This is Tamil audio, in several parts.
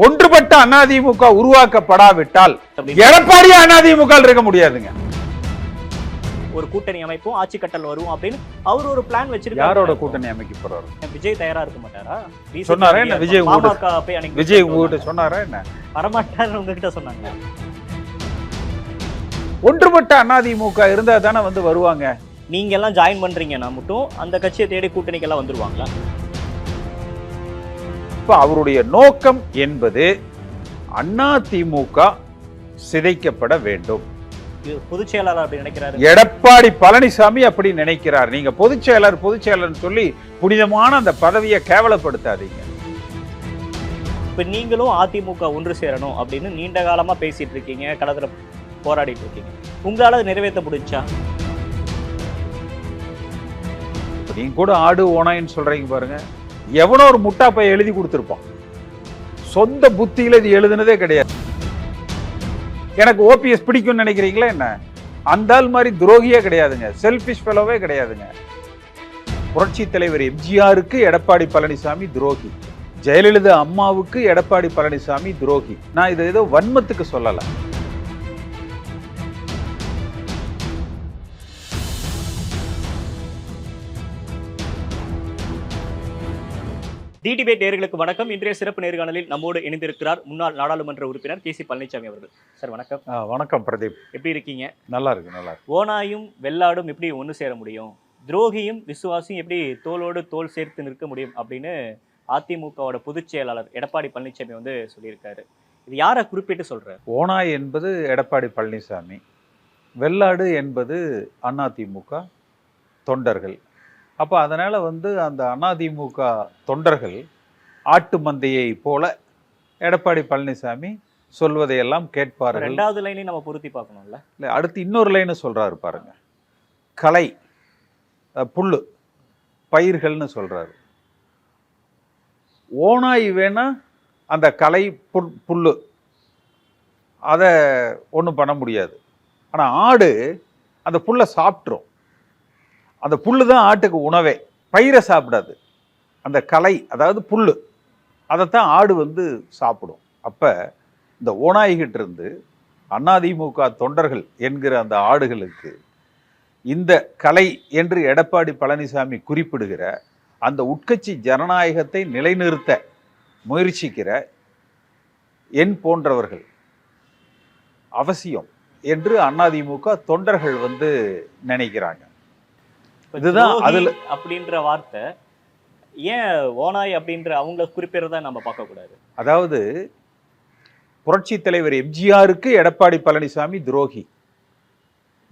ஒன்றுபட்ட அதிமுக உருவாக்கப்படாவிட்டால் எடப்பாடி அதிமுக இருக்க முடியாதுங்க. ஒரு கூட்டணி அமைப்பும் ஆட்சி கட்டல் வரும் அப்படின்னு அவர் ஒரு பிளான் வச்சிருக்காரு. யாரோட கூட்டணி அமைக்க போறாரு? விஜய் தயாரா இருக்க மாட்டாரா? சொன்னாரா என்ன? விஜய் விஜய் உங்ககிட்ட சொன்னாரா என்ன? வரமாட்டாரு உங்ககிட்ட சொன்னாங்க. ஒன்றுபட்ட அதிமுக இருந்தா தானே வந்து வருவாங்க. நீங்க எல்லாம் ஜாயின் பண்றீங்கன்னா மட்டும் அந்த கட்சியை தேடி கூட்டணிக்கெல்லாம் வந்துருவாங்களா? இப்ப அவருடைய நோக்கம் என்பது அதிமுக சிதைக்கப்பட வேண்டும். பொதுச் செயலாளர் அப்படி நினைக்கிறாரு. எடப்பாடி பழனிசாமி அப்படி நினைக்கிறார். நீங்க பொதுச் செயலர் சொல்லி புனிதமான அந்த பதவியை கேவலப்படுத்தாதீங்க. இப்ப நீங்களும் அதிமுக ஒன்று சேரணும் அப்படின்னு நீண்ட காலமா பேசிட்டு இருக்கீங்க, களத்துல போராடிட்டு இருக்கீங்க. உங்களால நிறைவேற்ற முடிஞ்சா? நீங்க கூட ஆடு ஓனாயின்னு சொல்றீங்க பாருங்க. எவனோ ஒரு முட்டா பைய எழுதி கொடுத்திருப்பான். சொந்த புத்தியில இது எழுதுனதே கிடையாது. எனக்கு ஓபிஎஸ் பிடிக்கும்னு நினைக்கிறீங்களா என்ன? அந்த ஆள் மாதிரி துரோகியே கிடையாதுங்க, செல்பிஷ் ஃபெலோவே கிடையாதுங்க. புரட்சி தலைவர் எம்ஜிஆருக்கு எடப்பாடி பழனிசாமி துரோகி, ஜெயலலிதா அம்மாவுக்கு எடப்பாடி பழனிசாமி துரோகி. நான் இதை ஏதோ வன்மத்துக்கு சொல்லல. டிடிபேட் நேயர்களுக்கு வணக்கம். இன்றைய சிறப்பு நேர்காணலில் நம்மோடு இணைந்திருக்கிறார் முன்னாள் நாடாளுமன்ற உறுப்பினர் கேசி பழனிசாமி அவர்கள். சார் வணக்கம். வணக்கம் பிரதீப். எப்படி இருக்கீங்க? நல்லா இருக்கு, நல்லா இருக்கு. ஓனாயும் வெள்ளாடும் எப்படி ஒன்று சேர முடியும், துரோகியும் விசுவாசியும் எப்படி தோளோடு தோள் சேர்த்து நிற்க முடியும் அப்படின்னு அதிமுகவோட பொதுச் செயலாளர் எடப்பாடி பழனிசாமி வந்து சொல்லியிருக்காரு. இது யாரை குறிப்பிட்டு சொல்றாரு? ஓனாய் என்பது எடப்பாடி பழனிசாமி, வெள்ளாடு என்பது அதிமுக தொண்டர்கள். அப்போ அதனால் வந்து அந்த அதிமுக தொண்டர்கள் ஆட்டு மந்தையை போல எடப்பாடி பழனிசாமி சொல்வதையெல்லாம் கேட்பார்கள். ரெண்டாவது லைனையும் நம்ம பொருத்தி பார்க்கணும்ல. இல்லை, அடுத்து இன்னொரு லைனை சொல்கிறாரு பாருங்க. கலை, புல்லு, பயிர்கள்னு சொல்கிறாரு. ஓனாய் வேணா அந்த கலை புல்லு அதை ஒன்றும் பண்ண முடியாது. ஆனால் ஆடு அந்த புல்லை சாப்பிட்ரும். அந்த புல்லு தான் ஆட்டுக்கு உணவே, பயிரை சாப்பிடாது. அந்த கலை அதாவது புல்லு அதைத்தான் ஆடு வந்து சாப்பிடும். அப்போ இந்த ஓநாய்கிட்ட இருந்து அதிமுக தொண்டர்கள் என்கிற அந்த ஆடுகளுக்கு இந்த கலை என்று எடப்பாடி பழனிசாமி குறிப்பிடுகிற அந்த உட்கட்சி ஜனநாயகத்தை நிலைநிறுத்த முயற்சிக்கிற என் போன்றவர்கள் அவசியம் என்று அதிமுக தொண்டர்கள் வந்து நினைக்கிறாங்க. இதுதான் அதுல அப்படின்ற வார்த்தை ஏன் ஓனாய் அப்படின்ற அவங்கள குறிப்பிடறதா நம்ம பார்க்க கூடாது? அதாவது புரட்சி தலைவர் எம்ஜிஆருக்கு எடப்பாடி பழனிசாமி துரோகி,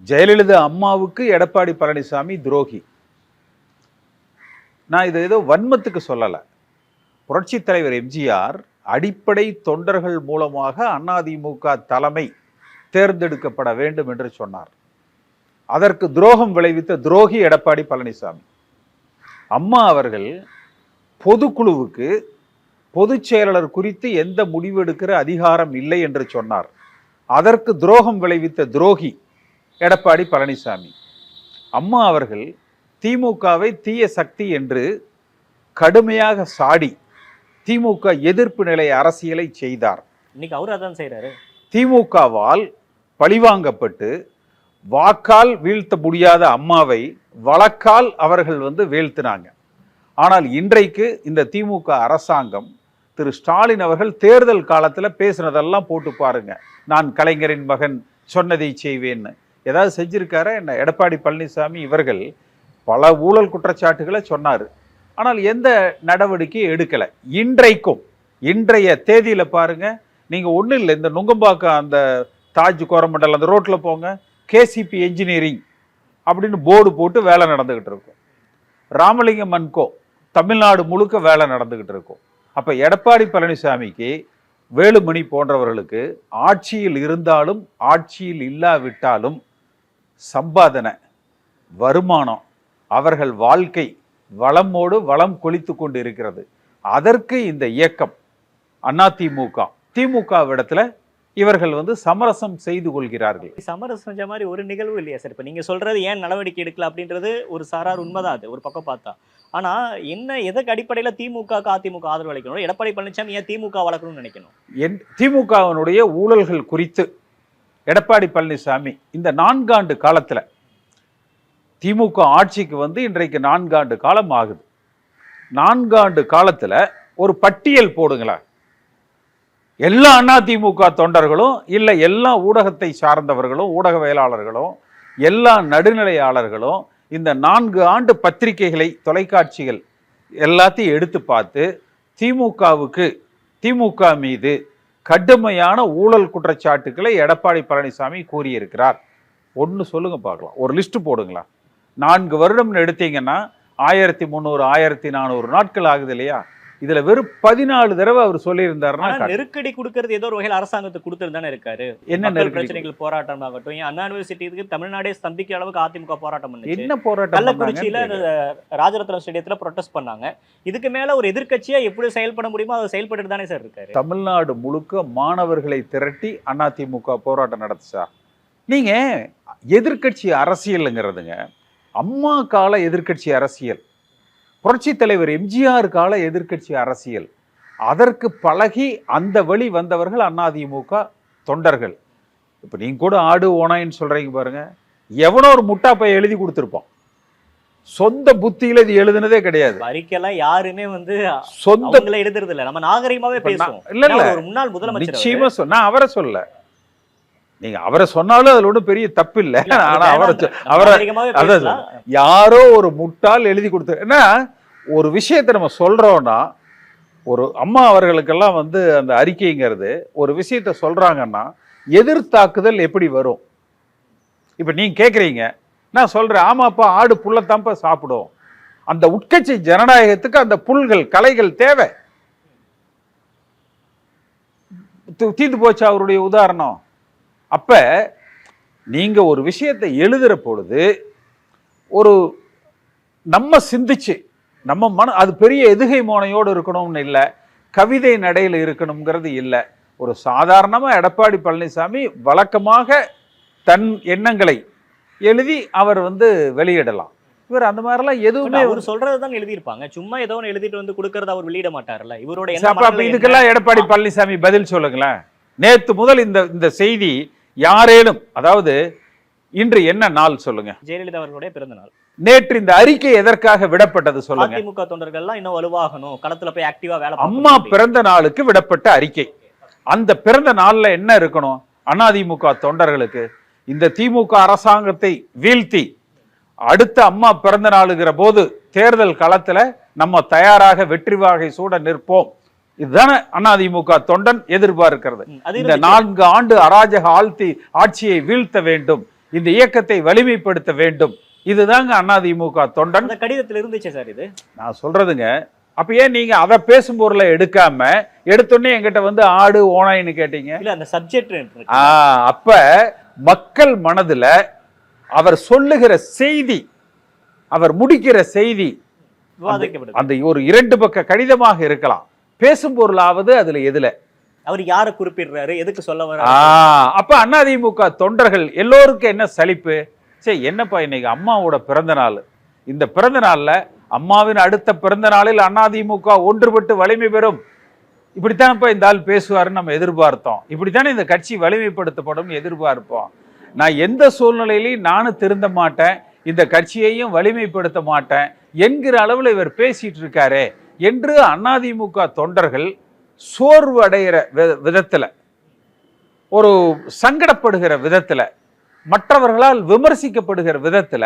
ஜெயலலிதா அம்மாவுக்கு எடப்பாடி பழனிசாமி துரோகி. நான் இதை ஏதோ வன்மத்துக்கு சொல்லல. புரட்சி தலைவர் எம்ஜிஆர் அடிப்படை தொண்டர்கள் மூலமாக அதிமுக தலைமை தேர்ந்தெடுக்கப்பட வேண்டும் என்று சொன்னார். அதற்கு துரோகம் விளைவித்த துரோகி எடப்பாடி பழனிசாமி. அம்மா அவர்கள் பொதுக்குழுவுக்கு பொதுச் செயலாளர் குறித்து எந்த முடிவு எடுக்கிற அதிகாரம் இல்லை என்று சொன்னார். அதற்கு துரோகம் விளைவித்த துரோகி எடப்பாடி பழனிசாமி. அம்மா அவர்கள் திமுகவை தீய சக்தி என்று கடுமையாக சாடி திமுக எதிர்ப்பு நிலை அரசியலை செய்தார். இன்னைக்கு அவர் அதான் செய்யறாரு. திமுகவால் பழிவாங்கப்பட்டு வாக்கால் வீழ்த்த முடியாத அம்மாவை வழக்கால் அவர்கள் வந்து வீழ்த்தினாங்க. ஆனால் இன்றைக்கு இந்த திமுக அரசாங்கம், திரு ஸ்டாலின் அவர்கள் தேர்தல் காலத்தில் பேசுனதெல்லாம் போட்டு பாருங்க. நான் கலைஞரின் மகன், சொன்னதை செய்வேன்னு ஏதாவது செஞ்சிருக்காரா என்ன? எடப்பாடி பழனிசாமி இவர்கள் பல ஊழல் குற்றச்சாட்டுகளை சொன்னார், ஆனால் எந்த நடவடிக்கையும் எடுக்கலை. இன்றைக்கும் இன்றைய தேதியில் பாருங்க, நீங்கள் ஒன்றும் இல்லை, இந்த நுங்கம்பாக்கம் அந்த தாஜ் கோரமண்டல் அந்த ரோட்டில் போங்க, கேசிபி என்ஜினியரிங் அப்படின்னு போர்டு போட்டு வேலை நடந்துக்கிட்டு இருக்கும். ராமலிங்கம் அன்கோ தமிழ்நாடு முழுக்க வேலை நடந்துக்கிட்டு இருக்கும். அப்போ எடப்பாடி பழனிசாமிக்கு, வேலுமணி போன்றவர்களுக்கு ஆட்சியில் இருந்தாலும் ஆட்சியில் இல்லாவிட்டாலும் சம்பாதனை, வருமானம், அவர்கள் வாழ்க்கை வளமோடு வளம் கொளித்து கொண்டு இருக்கிறது. அதற்கு இந்த இயக்கம் அதிமுக திமுகவிடத்தில் இவர்கள் வந்து சமரசம் செய்து கொள்கிறார்கள். சமரசம் செஞ்ச மாதிரி ஒரு நிகழ்வு இல்லையா சார்? இப்போ நீங்கள் சொல்றது ஏன் நடவடிக்கை எடுக்கல அப்படின்றது ஒரு சாரார் உண்மைதான். அது ஒரு பக்கம் பார்த்தா, ஆனா என்ன எதற்கு அடிப்படையில திமுக அதிமுக ஆதரவு அளிக்கணும்? எடப்பாடி பழனிசாமி ஏன் திமுக வளர்க்கணும்னு நினைக்கணும்? திமுகவினுடைய ஊழல்கள் குறித்து எடப்பாடி பழனிசாமி இந்த 4 ஆண்டு காலத்துல திமுக ஆட்சிக்கு வந்து இன்றைக்கு 4 ஆண்டு காலம் ஆகுது. 4 ஆண்டு காலத்துல ஒரு பட்டியல் போடுங்களேன். எல்லா அதிமுக தொண்டர்களும் இல்ல எல்லா ஊடகத்தை சார்ந்தவர்களும் ஊடகவியலாளர்களும் எல்லா நடுநிலையாளர்களும் இந்த 4 ஆண்டு பத்திரிகைகளை தொலைக்காட்சிகள் எல்லாத்தையும் எடுத்து பார்த்து திமுக மீது கடுமையான ஊழல் குற்றச்சாட்டுக்களை எடப்பாடி பழனிசாமி கூறியிருக்கிறார். ஒன்று சொல்லுங்க பார்க்கலாம், ஒரு லிஸ்ட் போடுங்களா. 4 வருடம் எடுத்தீங்கன்னா 1300 1400 நாட்கள் ஆகுது இல்லையா? இதுல வெறும் 14 தடவை அவர் சொல்லியிருந்தாருன்னா நெருக்கடி கொடுக்கறது ஏதோ ஒரு வகையில் அரசாங்கத்துக்கு கொடுத்துருந்தானே இருக்காரு. என்ன பிரச்சனைகள் போராட்டம் ஆகட்டும், ஏன் அண்ணா யூனிவர்சிட்டிக்கு தமிழ்நாடே ஸ்தம்பிக்கிற அளவுக்கு அதிமுக போராட்டம் பண்ணுச்சு. என்ன போராட்டம்? கள்ளக்குறிச்சியில ராஜரத்னம் ஸ்டேடியத்துல ப்ரொடெஸ்ட் பண்ணாங்க. இதுக்கு மேல ஒரு எதிர்க்கட்சியா எப்படி செயல்பட முடியுமோ அதை செயல்பட்டு தானே சார் இருக்காரு. தமிழ்நாடு முழுக்க மாணவர்களை திரட்டி அதிமுக போராட்டம் நடத்துச்சா? நீங்க எதிர்க்கட்சி அரசியல்ங்கிறதுங்க அம்மா கால எதிர்க்கட்சி அரசியல், புரட்சி தலைவர் எம்ஜிஆர் கால எதிர்க்கட்சி அரசியல். அதற்கு பழகி அந்த வழி வந்தவர்கள் அதிமுக தொண்டர்கள். இப்ப நீங்க கூட ஆடு ஓனாயின்னு சொல்றீங்க பாருங்க, எவனோ ஒரு முட்டாப்பை எழுதி கொடுத்துருப்போம். சொந்த புத்தியில இது எழுதுனதே கிடையாது. அறிக்கையெல்லாம் யாருமே வந்து சொந்த எழுதுறது இல்ல. நம்ம நாகரிகமாவே பேசுவோம். இல்ல ஒரு முன்னாள் முதலமைச்சர் நிச்சயமா சொன்னா அவரை சொல்ல, நீங்க அவரை சொன்னாலும் அதுல ஒன்றும் பெரிய தப்பு இல்லை. ஆனா அவரை யாரோ ஒரு முட்டாள் எழுதி கொடுத்து, ஏன்னா ஒரு விஷயத்தை நம்ம சொல்றோம்னா, ஒரு அம்மா அவர்களுக்கெல்லாம் வந்து அந்த அறிக்கைங்கிறது ஒரு விஷயத்த சொல்றாங்கன்னா எதிர்த்தாக்குதல் எப்படி வரும்? இப்ப நீங்க கேக்குறீங்க, நான் சொல்றேன் ஆமாப்பா ஆடு புல்லத்தான்ப்பா சாப்பிடும். அந்த உட்கட்சி ஜனநாயகத்துக்கு அந்த புல்கள் கலைகள் தேவை. தீர்ந்து போச்சு அவருடைய உதாரணம். அப்ப நீங்க ஒரு விஷயத்தை எழுதுற பொழுது ஒரு நம்ம சிந்திச்சு நம்ம அது பெரிய எதுகை மோனையோடு இருக்கணும்னு இல்லை, கவிதை நடையில் இருக்கணுங்கிறது இல்லை. ஒரு சாதாரணமா எடப்பாடி பழனிசாமி வழக்கமாக தன் எண்ணங்களை எழுதி அவர் வந்து வெளியிடலாம். இவர் அந்த மாதிரிலாம் எதுவுமே அவர் சொல்றதுதான் எழுதியிருப்பாங்க. சும்மா ஏதோ ஒன்று எழுதிட்டு வந்து கொடுக்கறத அவர் வெளியிட மாட்டார்ல. இவரோட இதுக்கெல்லாம் எடப்பாடி பழனிசாமி பதில் சொல்லுங்களேன். நேத்து முதல் இந்த செய்தி யாரேனும், அதாவது இன்று என்ன நாள் சொல்லுங்க? ஜெயலலிதா அவர்களுடைய பிறந்த நாள். நேற்று இந்த அறிக்கை எதற்காக விடப்பட்டது சொல்லுங்க? அதிமுக தொண்டர்கள்லாம் இன்னும் வலுவாகணும், களத்துல போய் ஆக்டிவா வேலை. அம்மா பிறந்த நாளுக்கு விடப்பட்ட அறிக்கை. அந்த பிறந்த நாள்ல என்ன இருக்கணும்? அதிமுக தொண்டர்களுக்கு இந்த திமுக அரசாங்கத்தை வீழ்த்தி அடுத்த அம்மா பிறந்த நாளுங்கிற போது தேர்தல் களத்துல நம்ம தயாராக வெற்றி வாகை சூட நிற்போம். இதுதானே அதிமுக தொண்டன் எதிர்பார்க்கிறது. இந்த 4 ஆண்டு அராஜக ஆட்சியை வீழ்த்த வேண்டும், இந்த இயக்கத்தை வலிமைப்படுத்த வேண்டும். இதுதாங்க அதிமுக தொண்டன். கடிதத்தில் இருந்துச்சு சார் இது நான் சொல்றதுங்க. அப்ப ஏன் நீங்க அதை பேசும் பொருளை எடுக்காம எடுத்தோடனே என்கிட்ட வந்து ஆடு ஓனாயின்னு கேட்டீங்க? இல்ல அந்த சப்ஜெக்ட். அப்ப மக்கள் மனதுல அவர் சொல்லுகிற செய்தி, அவர் முடிக்கிற செய்தி அந்த ஒரு 2 பக்க கடிதமாக இருக்கலாம். பேசும் பொருளாவது அதுல எதுல அவர் யாரை குறிப்பிடுறாரு, எதுக்கு சொல்ல வர? அப்ப அதிமுக தொண்டர்கள் எல்லோருக்கும் என்ன சலிப்பு? சரி என்னப்பா இன்னைக்கு அம்மாவோட பிறந்த நாள், இந்த பிறந்த நாள்ல அம்மாவின் அடுத்த பிறந்த நாளில் அதிமுக ஒன்றுபட்டு வலிமை பெறும், இப்படித்தானப்பா இந்த ஆள் பேசுவாருன்னு நம்ம எதிர்பார்த்தோம். இப்படித்தானே இந்த கட்சி வலிமைப்படுத்தப்படும் எதிர்பார்ப்போம். நான் எந்த சூழ்நிலையிலையும் நானும் திருந்த மாட்டேன், இந்த கட்சியையும் வலிமைப்படுத்த மாட்டேன் என்கிற அளவில் இவர் பேசிட்டு இருக்காரு என்று அதிமுக தொண்டர்கள் சோர்வு அடைகிற விதத்துல, ஒரு சங்கடப்படுகிற விதத்துல, மற்றவர்களால் விமர்சிக்கப்படுகிற விதத்துல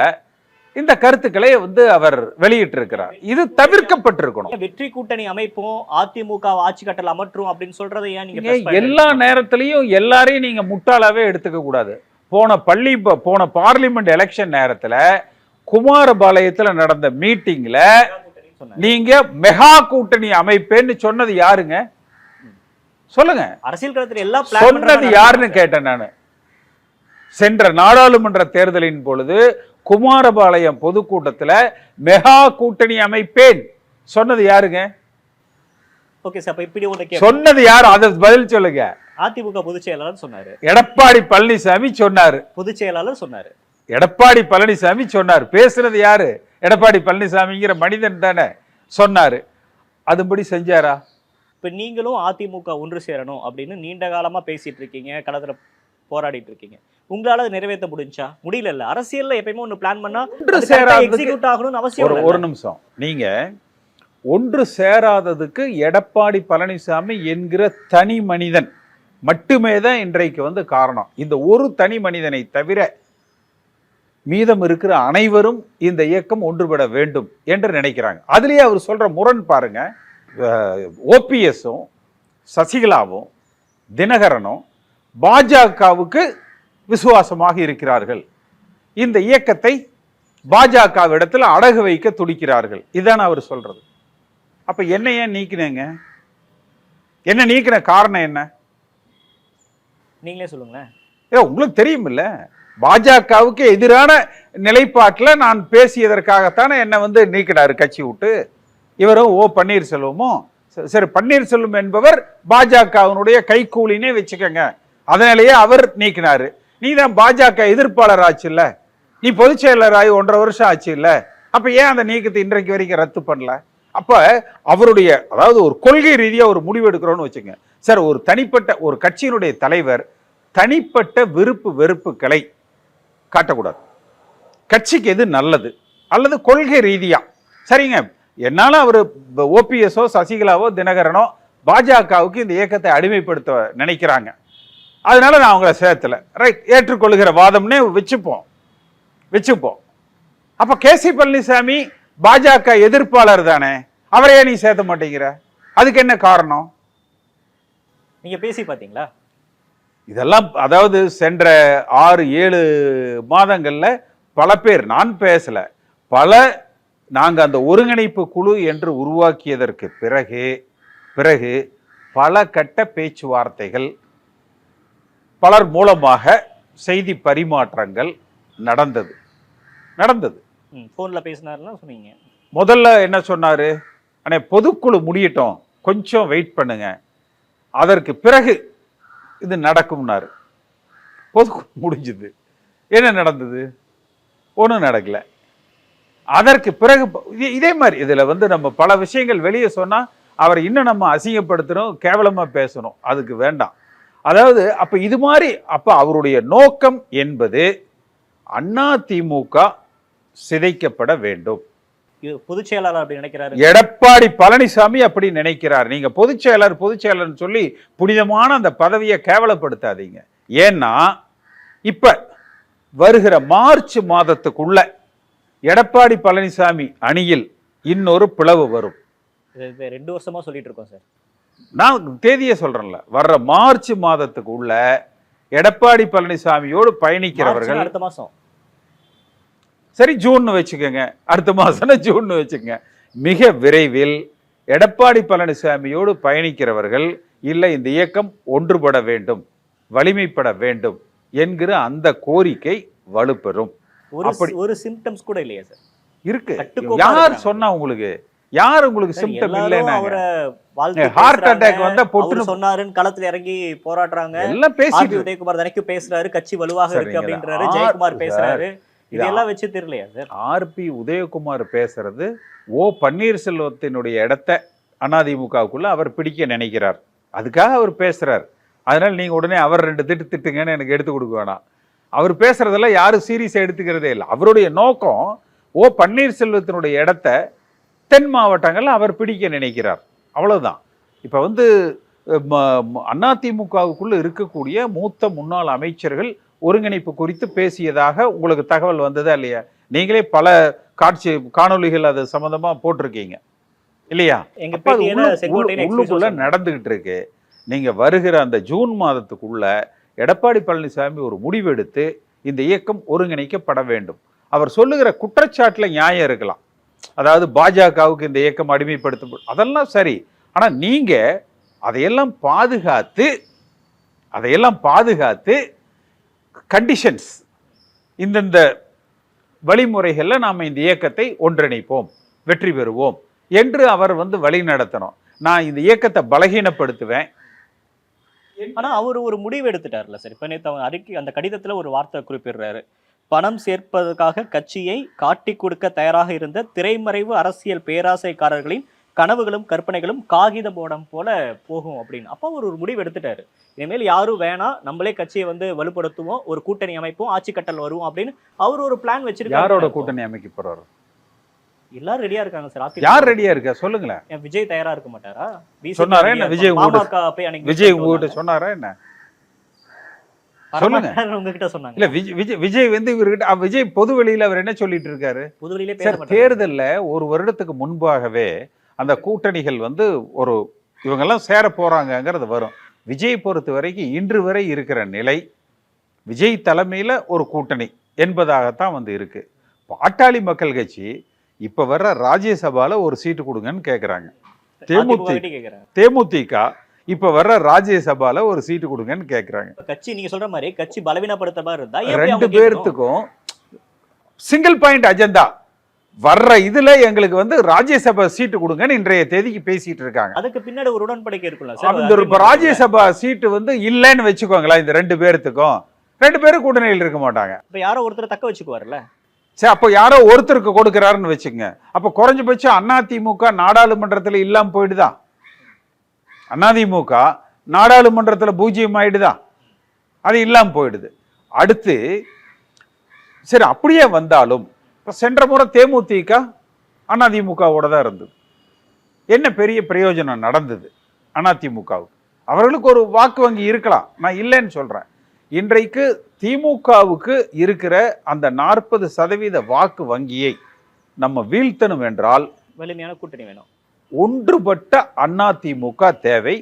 இந்த கருத்துக்களை வந்து அவர் வெளியிட்டு இருக்கிறார். இது தவிர்க்கப்பட்டிருக்கணும். வெற்றி கூட்டணி அமைப்பும் அதிமுக ஆட்சி கட்டல் அமற்றும் அப்படின்னு சொல்றதை ஏன் நீங்க எல்லா நேரத்திலையும் எல்லாரையும் நீங்க முட்டாளாவே எடுத்துக்க கூடாது. போன பார்லிமெண்ட் எலெக்ஷன் நேரத்துல குமாரபாளையத்துல நடந்த மீட்டிங்ல நீங்க மெகா கூட்டணி அமைப்பேன்னு சொன்னது யாருங்க? சொல்லுங்க. அரசியல் களத்தில் எல்லாம் சொன்னது யாருன்னு கேட்டேன் நானு. சென்ற நாடாளுமன்ற தேர்தலின் பொழுது குமாரபாளையம் பொதுக்கூட்டத்துல மெகா கூட்டணி அமைப்பேன் சொன்னது யாருங்க? ஓகே சார், இப்படி ஒன்று சொன்னது யார்? அதை பதில் சொல்லுங்க. அதிமுக பொதுச் செயலாளர் சொன்னாரு. எடப்பாடி பழனிசாமி சொன்னாரு. பொதுச் செயலாளர் சொன்னாரு. எடப்பாடி பழனிசாமி சொன்னார். பேசுனது யாரு? எடப்பாடி பழனிசாமிங்கிற மனிதன் தானே சொன்னாரு. அதுபடி செஞ்சாரா? இப்ப நீங்களும் அதிமுக ஒன்று சேரணும் அப்படின்னு நீண்ட காலமா பேசிட்டு இருக்கீங்க, களத்துல போராடிட்டு இருக்கீங்க. உங்களால அதை நிறைவேற்ற முடிஞ்சா? முடியல. இல்ல அரசியல்ல எப்பயுமே ஒண்ணு பிளான் பண்ணா ஒன்று சேராததுக்கு எக்ஸிக்யூட் ஆகணும்னு அவசியம் ஒரு இல்ல. ஒரு நிமிஷம். நீங்க ஒன்று சேராததுக்கு எடப்பாடி பழனிசாமி என்கிற தனி மனிதன் மட்டுமே தான் இன்றைக்கு வந்து காரணம். இந்த ஒரு தனி மனிதனை தவிர மீதம் இருக்கிற அனைவரும் இந்த இயக்கம் ஒன்றுபட வேண்டும் என்று நினைக்கிறாங்க. அதுலயே அவர் சொல்ற முரண் பாருங்க. ஓபிஎஸும் சசிகலாவும் தினகரனும் பாஜகவுக்கு விசுவாசமாக இருக்கிறார்கள். இந்த இயக்கத்தை பாஜகவிடத்தில் அடகு வைக்க துடிக்கிறார்கள். இதான அவர் சொல்றது. அப்ப என்ன ஏன் நீக்கினீங்க? என்ன நீக்கின காரணம் என்ன? நீங்களே சொல்லுங்களேன். உங்களுக்கு தெரியும் இல்ல, பாஜகவுக்கு எதிரான நிலைப்பாட்டில் நான் பேசியதற்காகத்தானே என்ன வந்து நீக்கினாரு கட்சி விட்டு. இவரும் பன்னீர்செல்வமும். சரி, பன்னீர்செல்வம் என்பவர் பாஜகவினுடைய கைக்கூலினே வச்சுக்கோங்க, அதனாலேயே அவர் நீக்கினாரு. நீ தான் பாஜக எதிர்ப்பாளர் ஆச்சு இல்ல, நீ பொதுச் செயலர் ஆகி 1.5 வருஷம் ஆச்சு இல்ல, அப்ப ஏன் அந்த நீக்கத்தை இன்றைக்கு வரைக்கும் ரத்து பண்ணல? அப்ப அவருடைய, அதாவது ஒரு கொள்கை ரீதியா ஒரு முடிவு எடுக்கிறோம்னு வச்சுங்க சார். ஒரு தனிப்பட்ட ஒரு கட்சியினுடைய தலைவர் தனிப்பட்ட விருப்பு வெறுப்புகளை காட்டக்கூடாது. கட்சிக்கு எது நல்லது அல்லது கொள்கை ரீதியா சரிங்க. என்னால அவர் ஓபிஎஸோ சசிகலாவோ தினகரனோ பாஜகவுக்கு இந்த இயக்கத்தை அடிமைப்படுத்த நினைக்கிறாங்க, அதனால நான் அவங்கள சேர்த்தல, ரைட், ஏற்றுக்கொள்கிற வாதம்னே வச்சுப்போம். அப்ப கேசி பழனிசாமி பாஜக எதிர்ப்பாளர் தானே, அவரையே நீ சேர்த்த மாட்டேங்கிற, அதுக்கு என்ன காரணம்? நீங்க பேசி பாத்தீங்களா இதெல்லாம்? அதாவது சென்ற 6-7 மாதங்கள்ல பல பேர், நான் பேசல, நாங்க அந்த ஒருங்கிணைப்பு குழு என்று உருவாக்கியதற்கு பிறகு பல கட்ட பேச்சுவார்த்தைகள், பலர் மூலமாக செய்தி பரிமாற்றங்கள் நடந்தது. போன்ல பேசினாருன்னா சொன்னீங்க. முதல்ல என்ன சொன்னாரு? அண்ணே, பொதுக்குழு முடியட்டும், கொஞ்சம் வெயிட் பண்ணுங்க, அதற்கு பிறகு இது நடக்கும்னாரு. பொதுக்குழு முடிஞ்சது, என்ன நடந்தது? ஒன்றும் நடக்கல. அதற்கு பிறகு இதே மாதிரி இதுல வந்து நம்ம பல விஷயங்கள் வெளியே சொன்னா அவரை இன்னும் நம்ம அசிங்கப்படுத்தணும், கேவலமா பேசணும், அதுக்கு வேண்டாம். அதாவது அப்ப இது மாதிரி, அப்ப அவருடைய நோக்கம் என்பது அதிமுக சிதைக்கப்பட வேண்டும். பொதுச் செயலாளர் அப்படி நினைக்கிறாரு, எடப்பாடி பழனிசாமி அப்படி நினைக்கிறார். நீங்க பொதுச் செயலர் சொல்லி புனிதமான அந்த பதவியை கேவலப்படுத்தாதீங்க. ஏன்னா இப்ப வருகிற மார்ச் மாதத்துக்குள்ள எடப்பாடி பழனிசாமி அணியில் இன்னொரு பிளவு வரும். 2 வருஷமா சொல்லிட்டு இருக்கோம் சார். நான் தேதியை சொல்றேன்ல, வர்ற மார்ச் மாதத்துக்கு உள்ள எடப்பாடி பழனிசாமியோடு பயணிக்கிறவர்கள், அடுத்த மாசம், சரி ஜூன் வச்சுக்கோங்க, அடுத்த மாசம் ஜூன் வச்சுக்கோங்க, மிக விரைவில் எடப்பாடி பழனிசாமியோடு பயணிக்கிறவர்கள் இல்லை, இந்த இயக்கம் ஒன்றுபட வேண்டும், வலிமைப்பட வேண்டும் என்கிற அந்த கோரிக்கை வலுப்பெறும். ஒரு சிம்டம்ஸ் கூட இல்லையா சார்? இருக்கு. யார் சொன்னா உங்களுக்கு? யார் உங்களுக்கு சிம்டம் இல்லைன்னா? ஹார்ட் அட்டாக் வந்தா பொட்டு சொன்னாருன்னு களத்துல இறங்கி போராடுறாங்க. எல்லாம் பேசிட்டு உதயகுமார் தினைக்கும் பேசுறாரு, கட்சி வலுவாக இருக்கு அப்படின்றாரு. ஜெயக்குமார் பேசுறாரு. இதெல்லாம் வச்சு தெரியலையா சார்? ஆர்பி உதயகுமார் பேசுறது பன்னீர்செல்வத்தினுடைய இடத்தை அதிமுகவுக்குள்ள அவர் பிடிக்க நினைக்கிறார், அதுக்காக அவர் பேசுறார். அதனால நீங்க உடனே அவர் 2 திட்டுங்கன்னு எனக்கு எடுத்து கொடுக்க வேணாம். அவர் பேசுறதெல்லாம் யாரும் சீரியஸா எடுத்துக்கிறதே இல்லை. அவருடைய நோக்கம் பன்னீர்செல்வத்தினுடைய இடத்தை தென் மாவட்டங்கள்ல அவர் பிடிக்க நினைக்கிறார், அவ்வளவுதான். இப்ப வந்து அதிமுகவுக்குள்ள இருக்கக்கூடிய மூத்த முன்னாள் அமைச்சர்கள் ஒருங்கிணைப்பு குறித்து பேசியதாக உங்களுக்கு தகவல் வந்ததா இல்லையா? நீங்களே பல காணொலிகள் அது சம்பந்தமா போட்டிருக்கீங்க இல்லையா? உள்ளுக்குள்ள நடந்துகிட்டு இருக்கு. நீங்க வருகிற அந்த ஜூன் மாதத்துக்குள்ள எடப்பாடி பழனிசாமி ஒரு முடிவெடுத்து இந்த இயக்கம் ஒருங்கிணைக்கப்பட வேண்டும். அவர் சொல்லுகிற குற்றச்சாட்டுல நியாயம் இருக்கலாம், அதாவது பாஜகவுக்கு இந்த இயக்கம் அடிமைப்படுத்த, அதெல்லாம் சரி. ஆனா நீங்க அதையெல்லாம் பாதுகாத்து கண்டிஷன்ஸ், இந்தந்த வழிமுறைகள்ல நாம இந்த இயக்கத்தை ஒன்றிணைப்போம், வெற்றி பெறுவோம் என்று அவர் வந்து வழி நடத்தணும். நான் இந்த இயக்கத்தை பலகீனப்படுத்துவேன். ஆனா அவர் ஒரு முடிவு எடுத்துட்டார்ல சார். இப்ப நேத்து அறிக்கை அந்த கடிதத்துல ஒரு வார்த்தை குறிப்பிடுறாரு, பணம் சேர்ப்பதற்காக கட்சியை காட்டிக் கொடுக்க தயாராக இருந்த திரைமறைவு அரசியல் பேராசைக்காரர்களின் கனவுகளும் கற்பனைகளும் காகித போடம் போல போகும் அப்படின்னு. அப்போ ஒரு முடிவு எடுத்துட்டாரு. இனிமேல் யாரும் வேணாம், நம்மளே கட்சியை வந்து வலுப்படுத்துவோம், ஒரு கூட்டணி அமைப்போம், ஆட்சி கட்டல் வருவோம் அப்படின்னு அவர் ஒரு பிளான் வச்சிருக்காரு. யாரோட கூட்டணி அமைக்க போறாரு? எல்லாரும் ரெடியா இருக்காங்க சார். யார் ரெடியா இருக்கா சொல்லுங்களேன். விஜய் தயாரா இருக்க மாட்டாரா? சொன்னாரா என்ன? விஜய் விஜய் உங்ககிட்ட சொன்னாரா என்ன? சொல்லுங்க. உங்ககிட்ட சொன்னாங்க. இல்ல விஜய் வந்து இவர்கிட்ட விஜய் பொது வெளியில அவர் என்ன சொல்லிட்டு இருக்காரு? பொது வெளியில பேச மாட்டாரு. தேர்தல்ல ஒரு வருடத்துக்கு முன்பாகவே அந்த கூட்டணிகள் வந்து ஒரு இவங்கெல்லாம் சேர போறாங்கிறது வரும். விஜய் பொறுத்த வரைக்கும் இன்று வரை இருக்கிற நிலை விஜய் தலைமையில ஒரு கூட்டணி என்பதாகத்தான் வந்து இருக்கு. பாட்டாளி மக்கள் கட்சி இப்ப வர்ற ராஜ்யசபால ஒரு சீட்டு கொடுங்கன்னு கேக்குறாங்க. தேமுதிக இப்ப வர்ற ராஜ்யசபால ஒரு சீட்டு கொடுங்கன்னு கேக்குறாங்க. கட்சி நீங்க சொல்ற மாதிரி கட்சி பலவீனப்படுத்த மாதிரி இருந்தா ரெண்டு பேர்த்துக்கும் சிங்கிள் பாயிண்ட் அஜெண்டா வர்ற இதுல எங்களுக்கு வந்து ராஜ்யசபா சீட்டு கொடுங்கன்னு இன்றைய தேதிக்கு பேசிட்டு இருக்காங்க. அதுக்கு பின்னாடி ஒரு உடன்படிக்கை இருக்குல்ல சார். ராஜ்யசபா சீட்டு வந்து இல்லைன்னு வச்சுக்கோங்களேன். இந்த ரெண்டு பேர்த்துக்கும் ரெண்டு பேரும் கூட்டணியில் இருக்க மாட்டாங்க. இப்ப யாரோ ஒருத்தர் தக்க வச்சுக்குவார்ல. சரி, அப்போ யாரோ ஒருத்தருக்கு கொடுக்கிறாருன்னு வச்சுங்க. அப்ப குறைஞ்சபட்சம் அதிமுக நாடாளுமன்றத்துல இல்லாம போயிடுதான். அதிமுக நாடாளுமன்றத்துல பூஜ்ஜியம் ஆயிடுதான். அது இல்லாம போயிடுது. அடுத்து சரி அப்படியே வந்தாலும் சென்ற முறை தேமுதிக அதிமுகவோட தான் இருந்தது. என்ன பெரிய பிரயோஜனம் நடந்தது அதிமுகவுக்கு? அவர்களுக்கு ஒரு வாக்கு வங்கி இருக்கலாம், நான் இல்லைன்னு சொல்றேன். இன்றைக்கு திமுகவுக்கு இருக்கிற அந்த 40% வாக்கு வங்கியை நம்ம வீழ்த்தணும் என்றால் வலிமையான கூட்டணி வேணும். ஒன்றுபட்ட அதிமுக தேவை.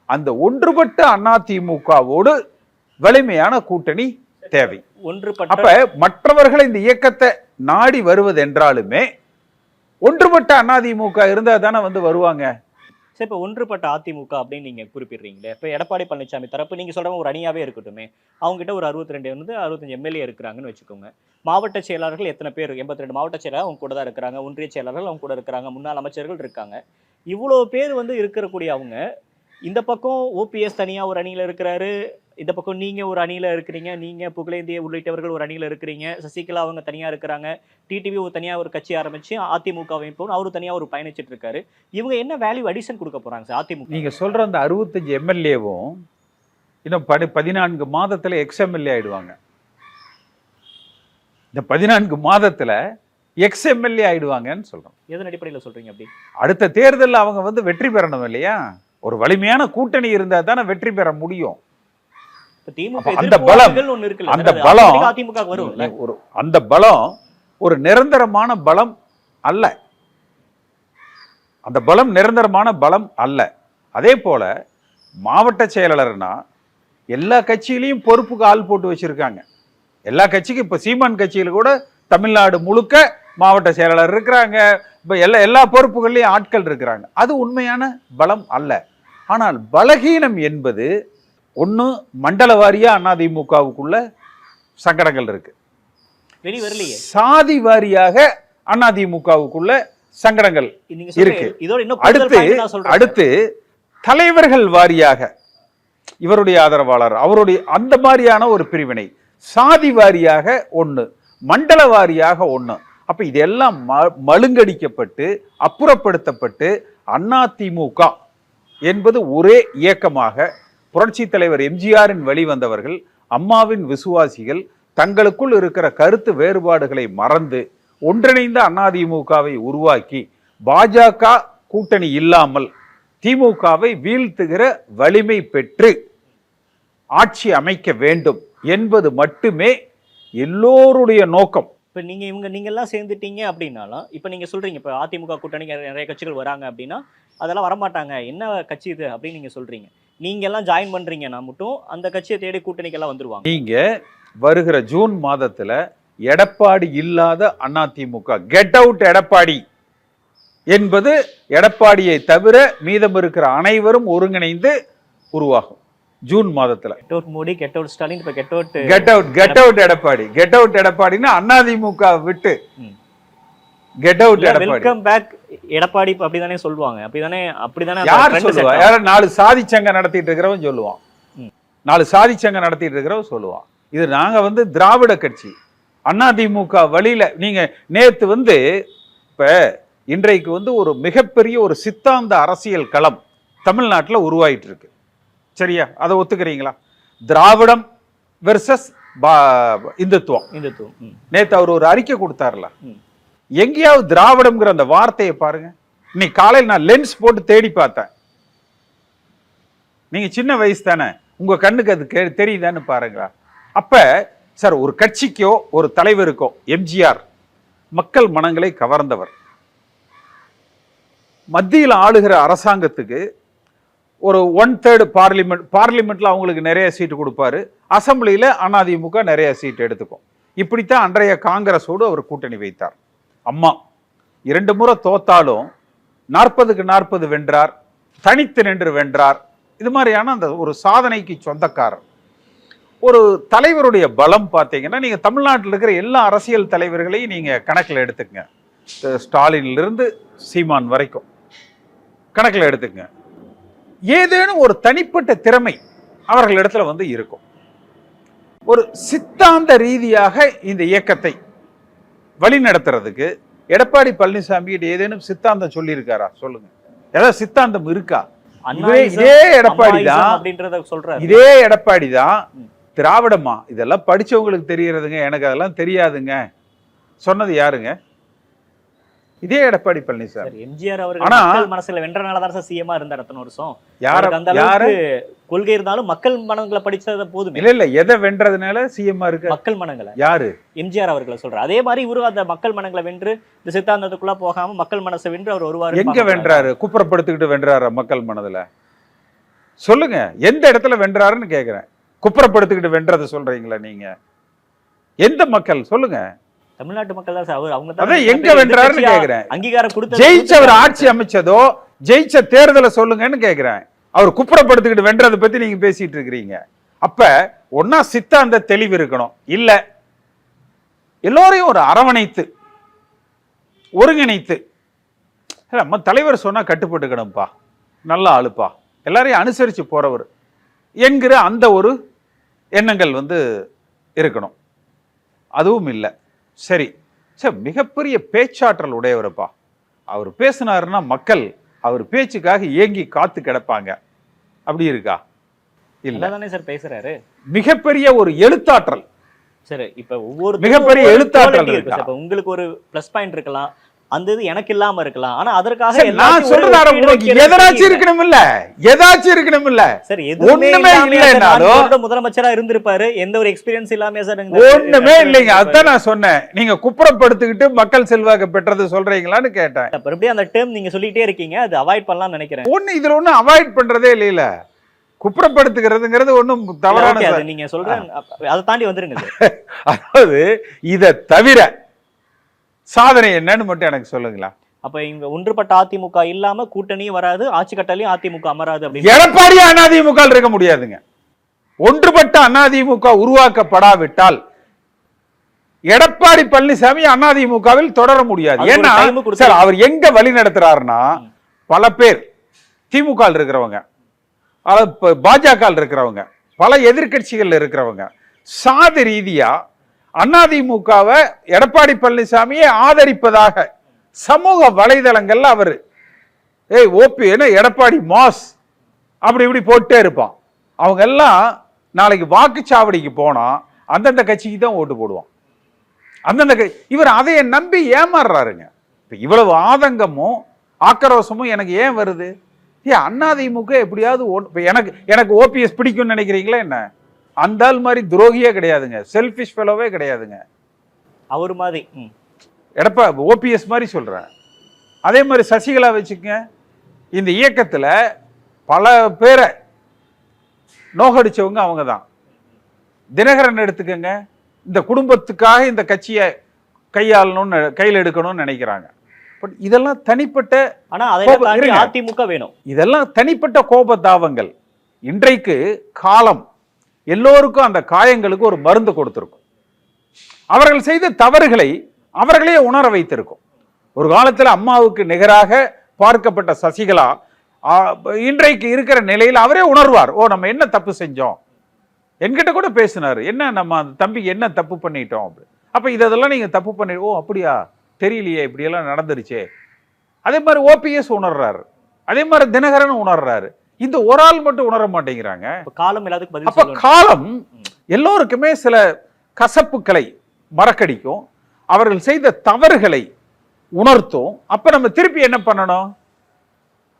அந்த ஒன்றுபட்ட அதிமுகவோடு வலிமையான கூட்டணி தேவை. அப்ப மற்றவர்கள் இந்த இயக்கத்தை நாடி வருவது என்றாலுமே ஒன்றுபட்ட அதிமுக இருந்தா தானே வந்து வருவாங்க. சரி, இப்ப ஒன்றுபட்ட அதிமுக அப்படின்னு நீங்க குறிப்பிடுறீங்களே, இப்ப எடப்பாடி பழனிசாமி தரப்பு நீங்க சொல்ற ஒரு அணியாவே இருக்கட்டுமே, அவங்க கிட்ட ஒரு 65 எம்எல்ஏ இருக்கிறாங்கன்னு வச்சுக்கோங்க. மாவட்ட செயலாளர்கள் எத்தனை பேர்? 82 மாவட்ட செயலாளர் அவங்க கூட தான் இருக்கிறாங்க. ஒன்றிய செயலாளர்கள் அவங்க கூட இருக்கிறாங்க. முன்னாள் அமைச்சர்கள் இருக்காங்க. இவ்வளவு பேர் வந்து இருக்கக்கூடிய அவங்க இந்த பக்கம் ஓபிஎஸ் தனியா ஒரு அணியில இருக்கிறாரு, இந்த பக்கம் நீங்க ஒரு அணியில இருக்கிறீங்க, நீங்க புகழேந்திய உள்ளிட்டவர்கள் ஒரு அணியில இருக்கிறீங்க, சசிகலா அவங்க தனியா இருக்கிறாங்க, டிடிவி ஒரு தனியா ஒரு கட்சி ஆரம்பிச்சு அதிமுக அமைப்பு அவரு தனியா ஒரு பயணிச்சிட்டு இருக்காரு. இவங்க என்ன வேல்யூ அடிஷன் கொடுக்க போறாங்க சார் அதிமுக? நீங்க சொல்ற அந்த 65 எம்எல்ஏவும் இன்னும் 14 மாதத்துல எக்ஸ்எம்எல்ஏ ஆயிடுவாங்க. இந்த 14 மாதத்துல எக்ஸ்எம்எல்ஏ ஆயிடுவாங்கன்னு சொல்றோம். எதன் அடிப்படையில் சொல்றீங்க அப்படி? அடுத்த தேர்தலில் அவங்க வந்து வெற்றி பெறணும் இல்லையா? ஒரு வலிமையான கூட்டணி இருந்தா தானே வெற்றி பெற முடியும். அந்த பலம் ஒரு நிரந்தரமான பலம் அல்ல. அந்த பலம் நிரந்தரமான பலம் அல்ல. அதே போல மாவட்ட செயலாளர்னா எல்லா கட்சியிலையும் பொறுப்புக்கு ஆள் போட்டு வச்சிருக்காங்க. எல்லா கட்சிக்கும் இப்ப சீமான் கட்சியில கூட தமிழ்நாடு முழுக்க மாவட்ட செயலாளர் இருக்கிறாங்க. இப்ப எல்லா பொறுப்புகள்லையும் ஆட்கள் இருக்கிறாங்க. அது உண்மையான பலம் அல்ல. ஆனால் பலகீனம் என்பது ஒண்ணு மண்டல வாரியா அதிமுகவுக்குள்ள சங்கடங்கள் இருக்கு. சாதி வாரியாக அதிமுகவுக்குள்ள சங்கடங்கள் இருக்கு. அடுத்து தலைவர்கள் வாரியாக இவருடைய ஆதரவாளர் அவருடைய அந்த மாதிரியான ஒரு பிரிவினை, சாதி வாரியாக ஒண்ணு, மண்டல வாரியாக ஒண்ணு. அப்ப இதெல்லாம் மழுங்கடிக்கப்பட்டு அப்புறப்படுத்தப்பட்டு அதிமுக என்பது ஒரே இயக்கமாக புரட்சி தலைவர் எம்ஜிஆரின் வழிவந்தவர்கள், அம்மாவின் விசுவாசிகள் தங்களுக்குள் இருக்கிற கருத்து வேறுபாடுகளை மறந்து ஒன்றிணைந்த அதிமுகவை உருவாக்கி பாஜக கூட்டணி இல்லாமல் திமுகவை வீழ்த்துகிற வலிமை பெற்று ஆட்சி அமைக்க வேண்டும் என்பது மட்டுமே எல்லோருடைய நோக்கம். இப்போ நீங்க எல்லாம் சேர்ந்துட்டீங்க அப்படின்னாலும் இப்போ நீங்க சொல்றீங்க இப்போ அதிமுக கூட்டணி நிறைய கட்சிகள் வராங்க அப்படின்னா அதெல்லாம் வரமாட்டாங்க, என்ன கட்சி இது அப்படின்னு நீங்க சொல்றீங்க. நீங்க எல்லாம் ஜாயின் பண்றீங்கன்னா மட்டும் அந்த கட்சியை தேடி கூட்டணிக்கெல்லாம் வந்துருவாங்க. நீங்க வருகிற ஜூன் மாதத்துல எடப்பாடி இல்லாத அதிமுக கெட் அவுட் எடப்பாடி என்பது எடப்பாடியை தவிர மீதம் இருக்கிற அனைவரும் ஒருங்கிணைந்து உருவாகும். ஜூன் மாதத்துல மோடி கெட் அவுட் ஸ்டாலின், இப்ப கெட் அவுட் எடப்பாடினா அதிமுக விட்டு get out Edappadi, welcome back Edappadi அப்படிதானே சொல்லுவாங்க. அப்படிதானே யார் சொல்லுவா? யார 4 சாதி சங்கம் நடத்திட்டு இருக்கிறவன் சொல்லுவான். 4 சாதி சங்கம் நடத்திட்டு இருக்கிறவன் சொல்லுவான். இது நாங்க வந்து திராவிட கட்சி, அதிமுக வழியில நீங்க நேத்து வந்து இப்ப இன்றைக்கு வந்து ஒரு மிகப்பெரிய ஒரு சித்தாந்த அரசியல் களம் தமிழ்நாட்டில் உருவாயிட்டு இருக்கு. சரியா? அதை ஒத்துக்கிறீங்களா? திராவிடம் வெர்சஸ் இந்துத்துவம். நேத்து அவர் ஒரு அறிக்கை கொடுத்தாருல, எங்கேயாவது திராவிடம்ங்கிற அந்த வார்த்தையை பாருங்க. இன்னைக்கு காலையில் நான் லென்ஸ் போட்டு தேடி பார்த்தேன். நீங்க சின்ன வயசு தானே, உங்க கண்ணுக்கு அது தெரியுதான்னு பாருங்களா. அப்ப சார், ஒரு கட்சிக்கோ ஒரு தலைவருக்கோ எம்ஜிஆர் மக்கள் மனங்களை கவர்ந்தவர். மத்தியில் ஆளுகிற அரசாங்கத்துக்கு ஒரு 1/3 பார்லிமெண்ட்ல அவங்களுக்கு நிறைய சீட்டு கொடுப்பாரு, அசம்பிளியில அதிமுக நிறைய சீட் எடுத்துக்கும். இப்படித்தான் அன்றைய காங்கிரஸோடு அவர் கூட்டணி வைத்தார். அம்மா 2 முறை தோத்தாலும் 40க்கு 40 வென்றார், தனித்து நின்று வென்றார். இது மாதிரியான அந்த ஒரு சாதனைக்கு சொந்தக்காரர். ஒரு தலைவருடைய பலம் பார்த்தீங்கன்னா, நீங்க தமிழ்நாட்டில் இருக்கிற எல்லா அரசியல் தலைவர்களையும் நீங்க கணக்கில் எடுத்துக்கங்க. ஸ்டாலினிலிருந்து சீமான் வரைக்கும் கணக்கில் எடுத்துக்கங்க. ஏதேனும் ஒரு தனிப்பட்ட திறமை அவர்களிடத்துல வந்து இருக்கும். ஒரு சித்தாந்த ரீதியாக இந்த இயக்கத்தை வழி நடத்துறதுக்கு எடப்பாடி பழனிசாமி ஏதேனும் சித்தாந்தம் சொல்லி இருக்காரா? சொல்லுங்க. ஏதாவது சித்தாந்தம் இருக்கா? இதே எடப்பாடி தான், இதே எடப்பாடி தான் திராவிடமா இதெல்லாம் படிச்சவங்களுக்கு தெரியறதுங்க, எனக்கு அதெல்லாம் தெரியாதுங்க சொன்னது யாருங்க? இதே எடப்பாடி பழனிசாமி. எம்ஜிஆர் அவர்கள் மனசுல வென்றனால தான் சிஎம்மா இருந்தார் அத்தனை வருஷம். யாரு கொள்கை இருந்தாலும் மக்கள் மனங்களை படிச்சத போதும். இல்ல எதை வென்றதுனால சிஎம்மா இருக்கு? மக்கள் மனங்களை. யாரு? எம்ஜிஆர் அவர்களை சொல்ற. அதே மாதிரி இவரு அந்த மக்கள் மனங்களை வென்று இந்த சித்தாந்தத்துக்குள்ள போகாம மக்கள் மனசை வென்று அவர் வருவாரு. எங்க வென்றாரு? குப்புறப்படுத்திக்கிட்டு வென்றாரு மக்கள் மனதுல? சொல்லுங்க, எந்த இடத்துல வென்றாருன்னு கேக்குறேன். குப்புறப்படுத்திக்கிட்டு வென்றதை சொல்றீங்களா நீங்க? எந்த மக்கள் சொல்லுங்க? தமிழ்நாட்டு மக்கள் தான் சார். அவங்க அதான் எங்க வென்றாருன்னு கேக்குறேன். அங்கீகாரம் கொடுத்து ஜெயிச்சவர் ஆட்சி அமைச்சதோ ஜெயிச்ச தேர்தலை சொல்லுங்கன்னு கேக்குறேன். அவர் குப்புறப்படுத்திக்கிட்டு வென்றதை பத்தி நீங்க பேசிட்டு இருக்கிறீங்க. அப்ப ஒன்னா சித்தாந்த தெளிவு இருக்கணும், இல்ல எல்லோரையும் ஒரு அரவணைத்து ஒருங்கிணைத்து நம்ம தலைவர் சொன்னா கட்டுப்பட்டுக்கணும்ப்பா, நல்ல ஆளுப்பா, எல்லாரையும் அனுசரிச்சு போறவர் என்கிற அந்த ஒரு எண்ணங்கள் வந்து இருக்கணும். அதுவும் இல்லை. சரி சார், மிகப்பெரிய பேச்சாற்றல் உடையவரப்பா. அவர் பேசினாருன்னா மக்கள் அவர் பேச்சுக்காக ஏங்கி காத்து கிடப்பாங்க. அப்படி இருக்கா? இல்ல தானே சார் பேசுறாரு. மிகப்பெரிய ஒரு எழுத்தாற்றல். சரி, இப்ப ஒவ்வொரு மிகப்பெரிய எழுத்தாற்றல் இருக்கு. இப்ப உங்களுக்கு ஒரு பிளஸ் பாயிண்ட் இருக்கலாம், அந்த இது எனக்கு இல்லாம இருக்கலாம். ஆனா அதற்காக நான் சொல்றதால உங்களுக்கு எதாச்சும் இருக்கணும் இல்ல, ஏதாச்சும் இருக்கணும் இல்ல. சரி, எதுவுமே இல்லைனாலும் முதலமைச்சரா இருந்திருப்பாரு, எந்த ஒரு எக்ஸ்பீரியன்ஸ் இல்லாம சார் ஒண்ணுமே இல்லைங்க. அதான் நான் சொன்னேன், நீங்க குப்புறப்படுத்திக்கிட்டு மக்கள் செல்வாக்கு பெற்றது சொல்றீங்களான்னு கேட்டேன். மறுபடியும் அந்த டேர்ம் நீங்க சொல்லிட்டே இருக்கீங்க, அது அவாய்ட் பண்ணலாம்னு நினைக்கிறேன். ஒண்ணு இதுல ஒண்ணும் அவாய்ட் பண்றதே இல்ல. குப்புறப்படுத்துகிறதுங்கிறது ஒண்ணும் தவறான, நீங்க சொல்றேன், அதை தாண்டி வந்துருங்க. அதாவது இதை தவிர சாதனை என்னன்னு மட்டும் எனக்கு சொல்லுங்களா? அப்ப இங்க ஒன்றுபட்ட அதிமுக இல்லாம கூட்டணியும் வராது, ஆட்சி கட்டளையும் அதிமுக அமராது. அப்படி எடப்பாடி அதிமுக இருக்க முடியாதுங்க. ஒன்றுபட்ட அதிமுக உருவாக்கப்படாவிட்டால் எடப்பாடி பழனிசாமி அதிமுகவில் தொடர முடியாது. ஏன்னா சார், அவர் எங்க வழி நடத்துறாருன்னா, பல பேர் திமுக இருக்கிறவங்க, பாஜக இருக்கிறவங்க, பல எதிர்கட்சிகள் இருக்கிறவங்க சாதி ரீதியா அதிமுகவை எடப்பாடி பழனிசாமியை ஆதரிப்பதாக சமூக வலைதளங்கள்ல அவரு ஓபி எடப்பாடி மாஸ் அப்படி இப்படி போட்டே இருப்பான். அவங்க எல்லாம் நாளைக்கு வாக்குச்சாவடிக்கு போனா அந்தந்த கட்சிக்கு தான் ஓட்டு போடுவான். அந்தந்த இவர் அதைய நம்பி ஏமாறுறாருங்க. இப்ப இவ்வளவு ஆதங்கமும் ஆக்ரோஷமும் எனக்கு ஏன் வருது? அதிமுக எப்படியாவது எனக்கு ஓபிஎஸ் பிடிக்கும்னு நினைக்கிறீங்களா என்ன? அந்த ஆள் மாதிரி துரோகியே கிடையாதுங்க, செல்ஃபிஷ் ஃபெலோவே கிடையாதுங்க. அவர் மாதிரி ஓபிஎஸ் மாதிரி சொல்றேன். அதே மாதிரி சசிகலா வச்சுக்கங்க. இந்த இயக்கத்துல பல பேரை நோகடிச்சவங்க அவங்க தான். தினகரன் எடுத்துக்கங்க, இந்த குடும்பத்துக்காக இந்த கட்சியை கையாளணும்னு கையில் எடுக்கணும்னு நினைக்கிறாங்க. பட் இதெல்லாம் தனிப்பட்ட, ஆனா அதிமுக வேணும். இதெல்லாம் தனிப்பட்ட கோபதாபங்கள். இன்றைக்கு காலம் எல்லோருக்கும் அந்த காயங்களுக்கு ஒரு மருந்து கொடுத்திருக்கும். அவர்கள் செய்த தவறுகளை அவர்களே உணர வைத்திருக்கும். ஒரு காலத்தில் அம்மாவுக்கு நிகராக பார்க்கப்பட்ட சசிகலா இன்றைக்கு இருக்கிற நிலையில் அவரே உணர்வார், ஓ நம்ம என்ன தப்பு செஞ்சோம். என்கிட்ட கூட பேசினாரு, என்ன நம்ம அந்த தம்பிக்கு என்ன தப்பு பண்ணிட்டோம். அப்ப இதெல்லாம் நீங்க தப்பு பண்ணி, ஓ அப்படியா தெரியலையே, இப்படியெல்லாம் நடந்துருச்சே. அதே மாதிரி ஓபிஎஸ் உணர்றாரு, அதே மாதிரி தினகரன் உணர்றாரு. இந்த ஒரு ஆள் மட்டும் உணர மாட்டேங்கிறாங்க. காலம் எல்லாத்துக்கும் பதில் அப்ப சொல்லணும். காலம் எல்லோருக்குமே சில கசப்புக்களை மறக்கடிக்கும், அவர்கள் செய்த தவறுகளை உணர்த்தும். அப்ப நம்ம திருப்பி என்ன பண்ணணும்?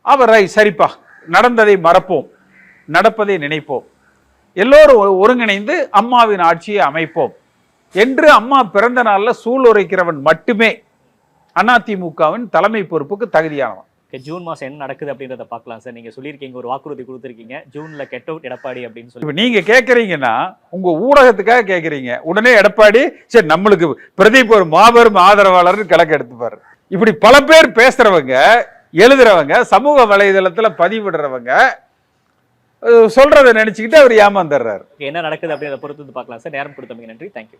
அவரை சரிப்பா, நடந்ததை மறப்போம், நடப்பதை நினைப்போம், எல்லோரும் ஒருங்கிணைந்து அம்மாவின் ஆட்சியை அமைப்போம் என்று அம்மா பிறந்த நாள்ல சூளுரைக்கிறவன் மட்டுமே அதிமுகவின் தலைமை பொறுப்புக்கு தகுதியானவன். ஜூன் மாசம் என்ன நடக்குது அப்படின்றத பார்க்கலாம் சார். நீங்க சொல்லியிருக்கீங்க, ஒரு வாக்குறுதி கொடுத்துருக்கீங்க, ஜூன்ல கெட் அவுட் எடப்பாடி அப்படின்னு சொல்லி. இப்ப நீங்க கேக்குறீங்கன்னா உங்க ஊடகத்துக்காக கேக்குறீங்க, உடனே எடப்பாடி சரி நம்மளுக்கு பிரதீப் ஒரு மாபெரும் ஆதரவாளர் கணக்கு எடுத்துப்பாரு. இப்படி பல பேர் பேசுறவங்க, எழுதுறவங்க, சமூக வலைதளத்துல பதிவிடுறவங்க சொல்றதை நினைச்சுக்கிட்டு அவர் ஏமாந்துடுறாரு. என்ன நடக்குது அப்படின்றத பொறுத்து பார்க்கலாம் சார். நேரம் கொடுத்தமைக்கு நன்றி. தேங்க்யூ.